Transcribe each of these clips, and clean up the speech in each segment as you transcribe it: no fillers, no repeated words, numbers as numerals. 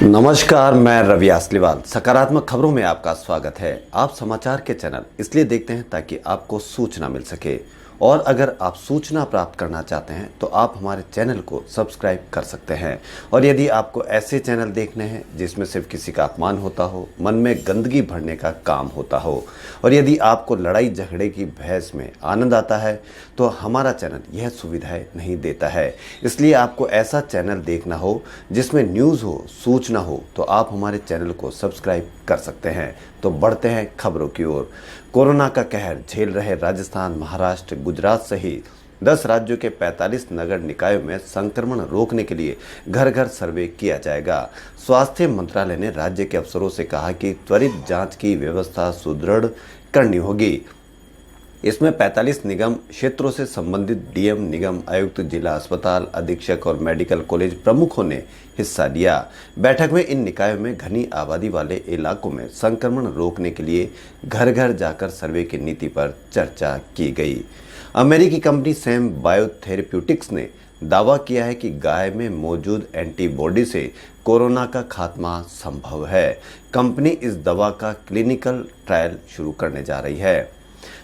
नमस्कार, मैं रवि आसलीवाल। सकारात्मक खबरों में आपका स्वागत है। आप समाचार के चैनल इसलिए देखते हैं ताकि आपको सूचना मिल सके, और अगर आप सूचना प्राप्त करना चाहते हैं तो आप हमारे चैनल को सब्सक्राइब कर सकते हैं। और यदि आपको ऐसे चैनल देखने हैं जिसमें सिर्फ किसी का अपमान होता हो, मन में गंदगी भरने का काम होता हो, और यदि आपको लड़ाई झगड़े की बहस में आनंद आता है, तो हमारा चैनल यह सुविधाएं नहीं देता है। इसलिए आपको ऐसा चैनल देखना हो जिसमें न्यूज़ हो, सूचना हो, तो आप हमारे चैनल को सब्सक्राइब कर सकते हैं। तो बढ़ते हैं खबरों की ओर। कोरोना का कहर झेल रहे राजस्थान, महाराष्ट्र, गुजरात सहित 10 राज्यों के 45 नगर निकायों में संक्रमण रोकने के लिए घर घर सर्वे किया जाएगा। स्वास्थ्य मंत्रालय ने राज्य के अफसरों से कहा कि त्वरित जांच की व्यवस्था सुदृढ़ करनी होगी। इसमें 45 निगम क्षेत्रों से संबंधित डीएम, निगम आयुक्त, जिला अस्पताल अधीक्षक और मेडिकल कॉलेज प्रमुखों ने हिस्सा लिया। बैठक में इन निकायों में घनी आबादी वाले इलाकों में संक्रमण रोकने के लिए घर घर जाकर सर्वे की नीति पर चर्चा की गई। अमेरिकी कंपनी सेम बायोथेरेप्यूटिक्स ने दावा किया है कि गाय में मौजूद एंटीबॉडी से कोरोना का खात्मा संभव है। कंपनी इस दवा का क्लिनिकल ट्रायल शुरू करने जा रही है।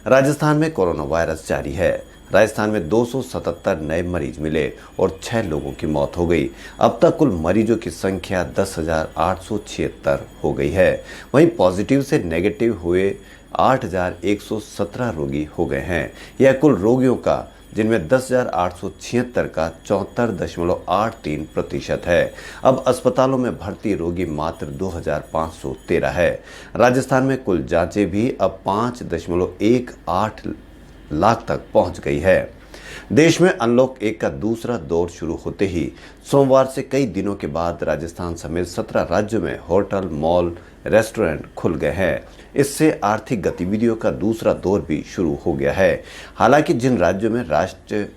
राजस्थान में कोरोना वायरस जारी है। राजस्थान में 277 नए मरीज मिले और 6 लोगों की मौत हो गई। अब तक कुल मरीजों की संख्या 10,876 हो गई है। वहीं पॉजिटिव से नेगेटिव हुए 8,117 रोगी हो गए हैं। यह कुल रोगियों का, जिनमें 10,876 का 74.83% है। अब अस्पतालों में भर्ती रोगी मात्र 2,513 है। राजस्थान में कुल जांचें भी अब 5.18 लाख तक पहुंच गई है। देश में अनलॉक 1 का दूसरा दौर शुरू होते ही सोमवार से कई दिनों के बाद राजस्थान समेत 17 राज्यों में होटल, मॉल, रेस्टोरेंट खुल गए हैं। इससे आर्थिक गतिविधियों का दूसरा दौर भी शुरू हो गया है। हालांकि जिन राज्यों में राष्ट्र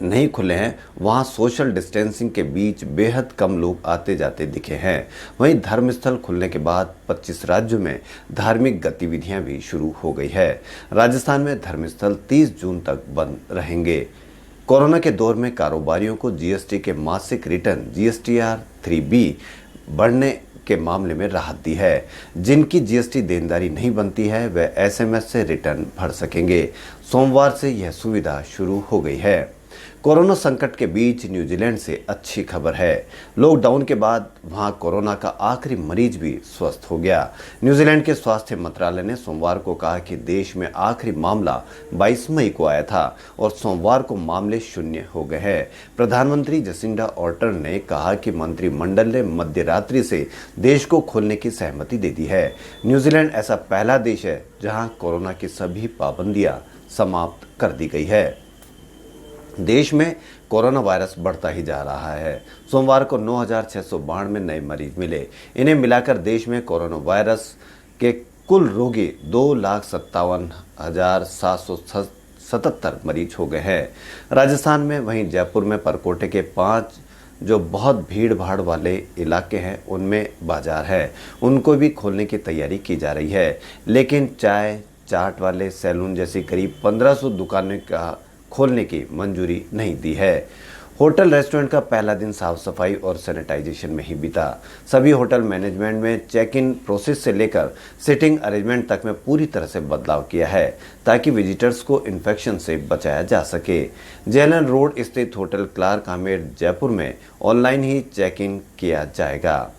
नहीं खुले हैं, वहां सोशल डिस्टेंसिंग के बीच बेहद कम लोग आते जाते दिखे हैं। वहीं धर्मस्थल खुलने के बाद 25 राज्यों में धार्मिक गतिविधियां भी शुरू हो गई है। राजस्थान में धर्मस्थल 30 जून तक बंद रहेंगे। कोरोना के दौर में कारोबारियों को जीएसटी के मासिक रिटर्न जीएसटीआर 3B बढ़ने के मामले में राहत दी है। जिनकी जीएसटी देनदारी नहीं बनती है, वे एसएमएस से रिटर्न भर सकेंगे। सोमवार से यह सुविधा शुरू हो गई है। कोरोना संकट के बीच न्यूजीलैंड से अच्छी खबर है। लॉकडाउन के बाद वहां कोरोना का आखिरी मरीज भी स्वस्थ हो गया। न्यूजीलैंड के स्वास्थ्य मंत्रालय ने सोमवार को कहा कि देश में आखिरी मामला 22 मई को आया था और सोमवार को मामले शून्य हो गए हैं। प्रधानमंत्री जसिंडा ऑर्टन ने कहा कि मंत्रिमंडल ने मध्य रात्रि से देश को खोलने की सहमति दे दी है। न्यूजीलैंड ऐसा पहला देश है जहां कोरोना की सभी पाबंदियां समाप्त कर दी गई है। देश में कोरोना वायरस बढ़ता ही जा रहा है। सोमवार को 9,692 नए मरीज मिले। इन्हें मिलाकर देश में कोरोना वायरस के कुल रोगी 2,57,777 मरीज हो गए हैं। राजस्थान में, वहीं जयपुर में परकोटे के 5 जो बहुत भीड़ भाड़ वाले इलाके हैं उनमें बाजार है, उनको भी खोलने की तैयारी की जा रही है। लेकिन चाय, चाट वाले, सैलून जैसी करीब 1500 दुकानें का खोलने की मंजूरी नहीं दी है। होटल रेस्टोरेंट का पहला दिन साफ सफाई और सैनिटाइजेशन में ही बीता। सभी होटल मैनेजमेंट में चेक इन प्रोसेस से लेकर सिटिंग अरेंजमेंट तक में पूरी तरह से बदलाव किया है ताकि विजिटर्स को इन्फेक्शन से बचाया जा सके। जेएलएन रोड स्थित होटल क्लार्क आमेर जयपुर में ऑनलाइन ही चेक इन किया जाएगा।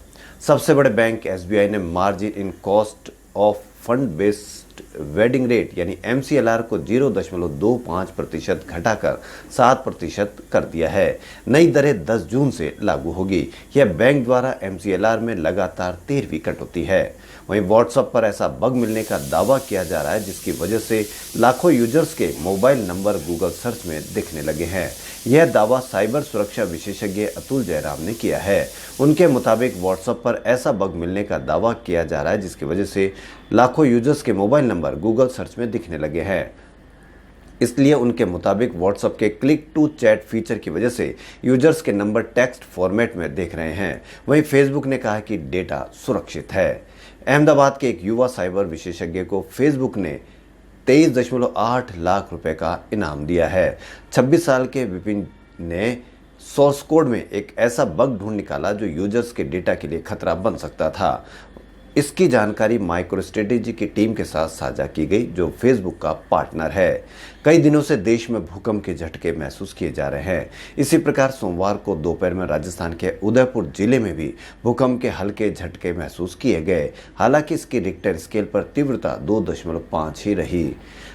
सबसे बड़े बैंक एसबीआई ने margin in cost of fund based wedding rate यानी MCLR को 0.25% घटाकर 7% कर दिया है। नई दरें 10 जून से लागू होगी। यह बैंक द्वारा MCLR में लगातार 13वीं कटौती है। वहीं व्हाट्सएप पर ऐसा बग मिलने का दावा किया जा रहा है जिसकी वजह से लाखों यूजर्स के मोबाइल नंबर गूगल सर्च में दिखने लगे हैं। यह दावा साइबर सुरक्षा विशेषज्ञ अतुल जयराम ने किया है। उनके मुताबिक व्हाट्सएप पर ऐसा बग मिलने का दावा किया जा रहा है जिसकी वजह से लाखों यूजर्स के मोबाइल नंबर गूगल सर्च में दिखने लगे हैं। इसलिए उनके मुताबिक व्हाट्सएप के क्लिक टू चैट फीचर की वजह से यूजर्स के नंबर टेक्स्ट फॉर्मेट में देख रहे हैं। वहीं फेसबुक ने कहा कि डेटा सुरक्षित है। अहमदाबाद के एक युवा साइबर विशेषज्ञ को फेसबुक ने 23.8 लाख रुपए का इनाम दिया है। 26 साल के विपिन ने सोर्स कोड में एक ऐसा बग ढूंढ निकाला जो यूजर्स के डेटा के लिए खतरा बन सकता था। इसकी जानकारी माइक्रोस्ट्रेटेजी की टीम के साथ साझा की गई, जो फेसबुक का पार्टनर है। कई दिनों से देश में भूकंप के झटके महसूस किए जा रहे हैं। इसी प्रकार सोमवार को दोपहर में राजस्थान के उदयपुर जिले में भी भूकंप के हल्के झटके महसूस किए गए। हालांकि इसकी रिक्टर स्केल पर तीव्रता 2.5 ही रही।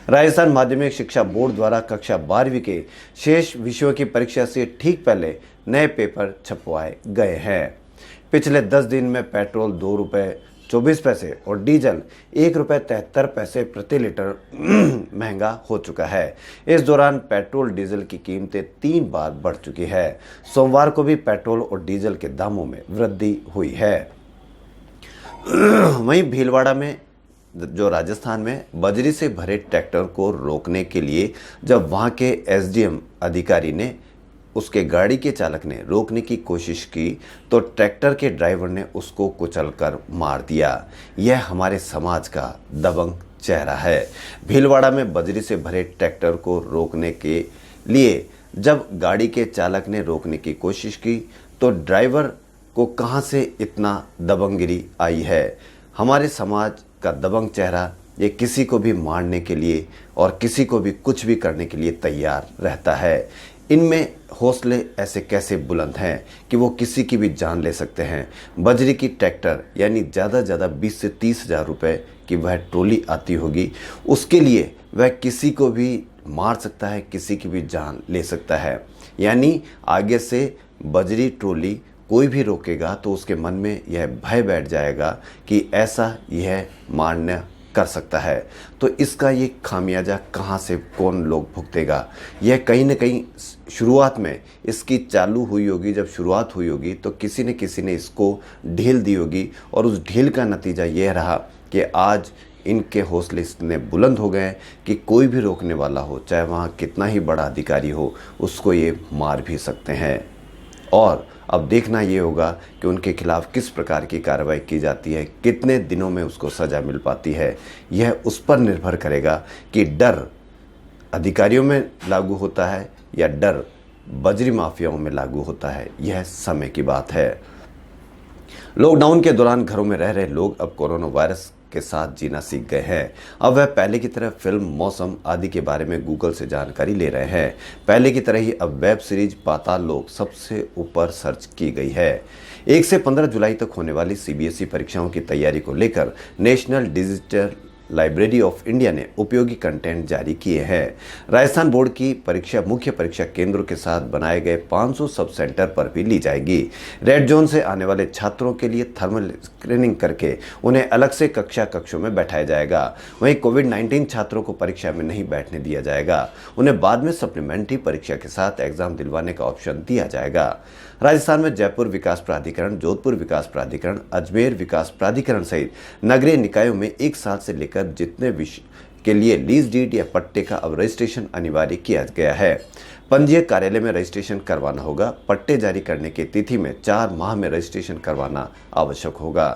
राजस्थान माध्यमिक शिक्षा बोर्ड द्वारा कक्षा 12वीं के शेष विषयों की परीक्षा से ठीक पहले नए पेपर छपवाए गए हैं। पिछले 10 दिन में पेट्रोल ₹2.24 और डीजल ₹1.73 प्रति लीटर महंगा हो चुका है। इस दौरान पेट्रोल डीजल की कीमतें 3 बार बढ़ चुकी है। सोमवार को भी पेट्रोल और डीजल के दामों में वृद्धि हुई है। वहीं भीलवाड़ा में, जो राजस्थान में, बजरी से भरे ट्रैक्टर को रोकने के लिए जब वहां के एसडीएम अधिकारी ने उसके गाड़ी के चालक ने रोकने की कोशिश की तो ट्रैक्टर के ड्राइवर ने उसको कुचलकर मार दिया। यह हमारे समाज का दबंग चेहरा है। भीलवाड़ा में बजरी से भरे ट्रैक्टर को रोकने के लिए जब गाड़ी के चालक ने रोकने की कोशिश की तो ड्राइवर को कहां से इतना दबंगगिरी आई है। हमारे समाज का दबंग चेहरा, ये किसी को भी मारने के लिए और किसी को भी कुछ भी करने के लिए तैयार रहता है। इनमें हौसले ऐसे कैसे बुलंद हैं कि वो किसी की भी जान ले सकते हैं। बजरी की ट्रैक्टर यानी ज़्यादा से ज़्यादा 20 से 30 हज़ार रुपये की वह ट्रॉली आती होगी, उसके लिए वह किसी को भी मार सकता है, किसी की भी जान ले सकता है। यानी आगे से बजरी ट्रॉली कोई भी रोकेगा तो उसके मन में यह भय बैठ जाएगा कि ऐसा यह मारना कर सकता है। तो इसका ये खामियाजा कहाँ से कौन लोग भुगतेगा। यह कहीं न कहीं शुरुआत में इसकी चालू हुई होगी। जब शुरुआत हुई होगी तो किसी ने इसको ढील दी होगी और उस ढील का नतीजा यह रहा कि आज इनके हौसले इतने बुलंद हो गए कि कोई भी रोकने वाला हो, चाहे वहाँ कितना ही बड़ा अधिकारी हो, उसको ये मार भी सकते हैं। और अब देखना ये होगा कि उनके खिलाफ किस प्रकार की कार्रवाई की जाती है, कितने दिनों में उसको सज़ा मिल पाती है। यह उस पर निर्भर करेगा कि डर अधिकारियों में लागू होता है या डर बजरी माफियाओं में लागू होता है। यह समय की बात है। लॉकडाउन के दौरान घरों में रह रहे लोग अब कोरोना वायरस के साथ जीना सीख गए हैं। अब वह पहले की तरह फिल्म, मौसम आदि के बारे में गूगल से जानकारी ले रहे हैं। पहले की तरह ही अब वेब सीरीज पाताल लोक सबसे ऊपर सर्च की गई है। 1 से 15 जुलाई तक होने वाली सीबीएसई परीक्षाओं की तैयारी को लेकर national digital library of India ने उपयोगी कंटेंट जारी किए हैं। राजस्थान बोर्ड की परीक्षा मुख्य परीक्षा केंद्रों के साथ बनाए गए 500 सब सेंटर पर भी ली जाएगी। रेड जोन से आने वाले छात्रों के लिए थर्मल स्क्रीनिंग करके उन्हें अलग से कक्षों में बैठाया जाएगा। वहीं कोविड-19 छात्रों को परीक्षा में नहीं बैठने दिया जाएगा। उन्हें बाद में सप्लीमेंट्री परीक्षा के साथ एग्जाम दिलवाने का ऑप्शन दिया जाएगा। राजस्थान में जयपुर विकास प्राधिकरण, जोधपुर विकास प्राधिकरण, अजमेर विकास प्राधिकरण सहित नगरीय निकायों में 1 साल से लेकर जितने विषय के लिए लीज डीड या पट्टे का अब रजिस्ट्रेशन अनिवार्य किया गया है। पंजीयक कार्यालय में रजिस्ट्रेशन करवाना होगा। पट्टे जारी करने की तिथि में 4 माह में रजिस्ट्रेशन करवाना आवश्यक होगा।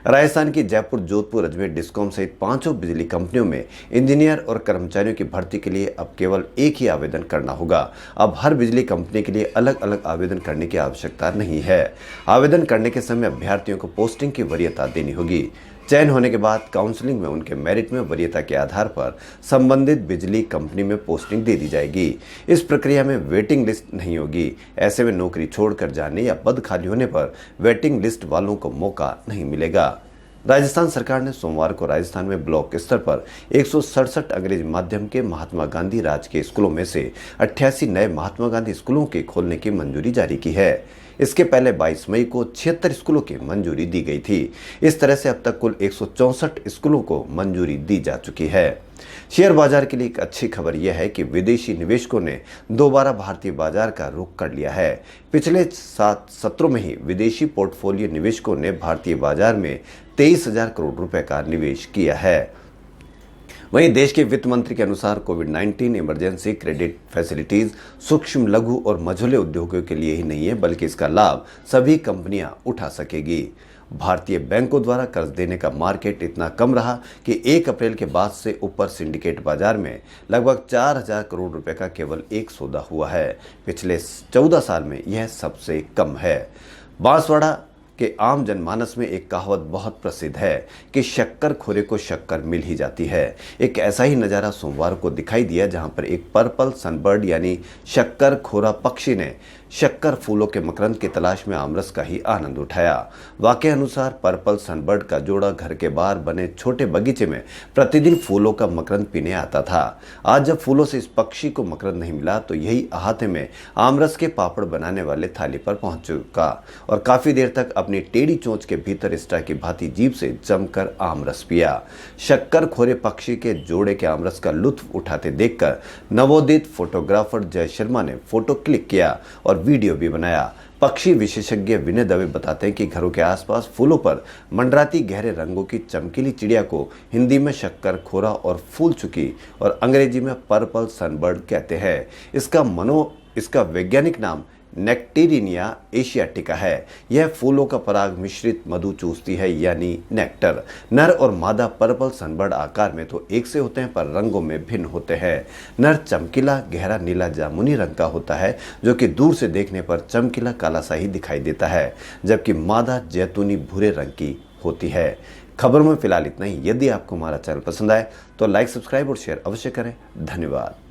राजस्थान की जयपुर, जोधपुर, अजमेर, डिस्कॉम सहित 5 बिजली कंपनियों में इंजीनियर और कर्मचारियों की भर्ती के लिए अब केवल एक ही आवेदन करना होगा। अब हर बिजली कंपनी के लिए अलग अलग आवेदन करने की आवश्यकता नहीं है। आवेदन करने के समय अभ्यर्थियों को पोस्टिंग की वरीयता देनी होगी। चयन होने के बाद काउंसलिंग में उनके मेरिट में वरीयता के आधार पर संबंधित बिजली कंपनी में पोस्टिंग दे दी जाएगी। इस प्रक्रिया में वेटिंग लिस्ट नहीं होगी। ऐसे में नौकरी छोड़कर जाने या पद खाली होने पर वेटिंग लिस्ट वालों को मौका नहीं मिलेगा। राजस्थान सरकार ने सोमवार को राजस्थान में ब्लॉक स्तर पर 167 अंग्रेजी माध्यम के महात्मा गांधी राजकीय स्कूलों में से 88 नए महात्मा गांधी स्कूलों के खोलने की मंजूरी जारी की है। इसके पहले 22 मई को 76 स्कूलों की मंजूरी दी गई थी। इस तरह से अब तक कुल 164 स्कूलों को मंजूरी दी जा चुकी है। शेयर बाजार के लिए एक अच्छी खबर यह है कि विदेशी निवेशकों ने दोबारा भारतीय बाजार का रुख कर लिया है। पिछले 7 सत्रों में ही विदेशी पोर्टफोलियो निवेशकों ने भारतीय बाजार में 23,000 करोड़ रुपए का निवेश किया है। वहीं देश के वित्त मंत्री के अनुसार कोविड-19 इमरजेंसी क्रेडिट फैसिलिटीज सूक्ष्म, लघु और मझोले उद्योगों के लिए ही नहीं है, बल्कि इसका लाभ सभी कंपनियां उठा सकेगी। भारतीय बैंकों द्वारा कर्ज देने का मार्केट इतना कम रहा कि 1 अप्रैल के बाद से ऊपर सिंडिकेट बाजार में लगभग 4,000 करोड़ रुपए का केवल एक सौदा हुआ है। पिछले 14 साल में यह सबसे कम है। बांसवाड़ा के आम जनमानस में एक कहावत बहुत प्रसिद्ध है कि शक्कर खोरे को शक्कर मिल ही जाती है। एक ऐसा ही नज़ारा सोमवार को दिखाई दिया जहां पर एक पर्पल सनबर्ड यानी शक्कर खोरा पक्षी ने शक्कर फूलों के मकरंद की तलाश में आमरस का ही आनंद उठाया। वाकई अनुसार पर्पल सनबर्ड का जोड़ा घर के बाहर बने छोटे बगीचे में प्रतिदिन फूलों का मकरंद पीने आता था। आज जब फूलों से इस पक्षी को मकरंद नहीं मिला तो यही अहाते में आमरस के पापड़ बनाने वाले थाली पर पहुंच चुका और काफी देर तक अपनी टेढ़ी चोंच के भीतर स्टा की भांति जीभ से जमकर आमरस पिया। शक्कर खोरे पक्षी के जोड़े के आमरस का लुत्फ उठाते देखकर नवोदित फोटोग्राफर जय शर्मा ने फोटो क्लिक किया और वीडियो भी बनाया। पक्षी विशेषज्ञ विनय दवे बताते हैं कि घरों के आसपास फूलों पर मंडराती गहरे रंगों की चमकीली चिड़िया को हिंदी में शक्कर खोरा और फूल चुकी और अंग्रेजी में पर्पल सनबर्ड कहते हैं। इसका वैज्ञानिक नाम नेक्टेरिनिया एशियाटिका है। यह फूलों का पराग मिश्रित मधु चूसती है यानी नेक्टर। नर और मादा पर्पल सनबर्ड आकार में तो एक से होते हैं पर रंगों में भिन्न होते हैं। नर चमकीला गहरा नीला जामुनी रंग का होता है जो कि दूर से देखने पर चमकीला काला सा ही दिखाई देता है, जबकि मादा जैतूनी भूरे रंग की होती है। खबर में फिलहाल इतना ही। यदि आपको हमारा चैनल पसंद आए तो लाइक, सब्सक्राइब और शेयर अवश्य करें। धन्यवाद।